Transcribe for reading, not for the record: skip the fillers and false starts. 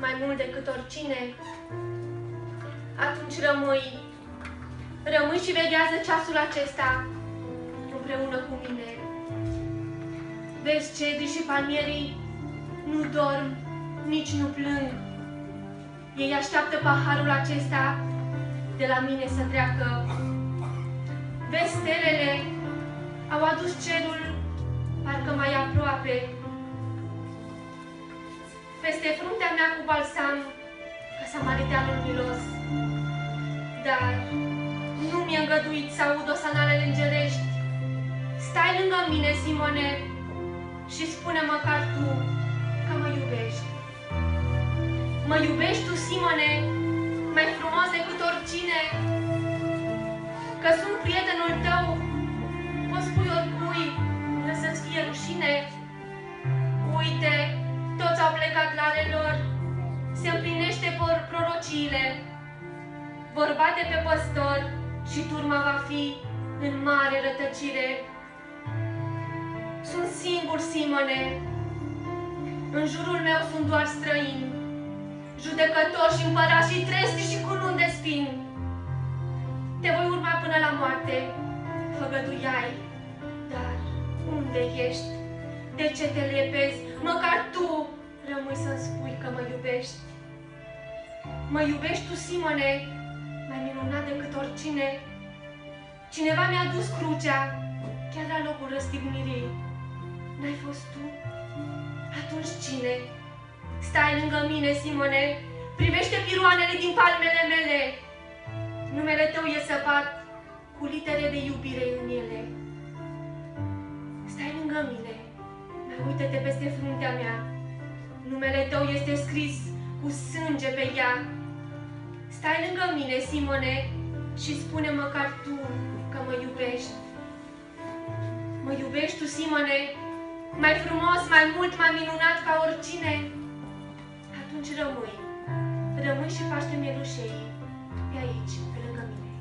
mai mult decât oricine, atunci rămâi. Rămâi și veghează ceasul acesta împreună cu mine. Vezi, cedrii și palmierii nu dorm, nici nu plâng. Ei așteaptă paharul acesta de la mine să treacă. Vezi, stelele au adus cerul parcă mai aproape. Peste fruntea mea cu balsam ca samariteanul milos. Dar nu mi-e îngăduit să aud osanalele îngerești. Stai lângă mine, Simone, și spune măcar tu că mă iubești. Mă iubești tu, Simone, mai frumos decât oricine? Că sunt prietenul tău, poți spui oricui, fără să-ți fie rușine. Uite, toți au plecat la ale lor, se împlinește prorociile. Vor bate pe păstor și turma va fi în mare rătăcire. Sunt singur, Simone, în jurul meu sunt doar străini, judecători și împărați și tresti și cununi de spini. Te voi urma până la moarte, făgăduiai, dar unde ești? De ce te lepezi? Măcar tu rămâi să-mi spui că mă iubești. Mă iubești tu, Simone, mai minunat decât oricine? Cineva mi-a dus crucea, chiar la locul răstignirii. N-ai fost tu? Atunci cine? Stai lângă mine, Simone, privește piroanele din palmele mele. Numele tău e săpat cu litere de iubire în ele. Stai lângă mine, mai uită-te peste fruntea mea. Numele tău este scris cu sânge pe ea. Stai lângă mine, Simone, și spune măcar tu că mă iubești. Mă iubești tu, Simone, mai frumos, mai mult, mai minunat ca oricine? Atunci rămâi. Rămâi și faci-te mielușei pe aici, pe lângă mine.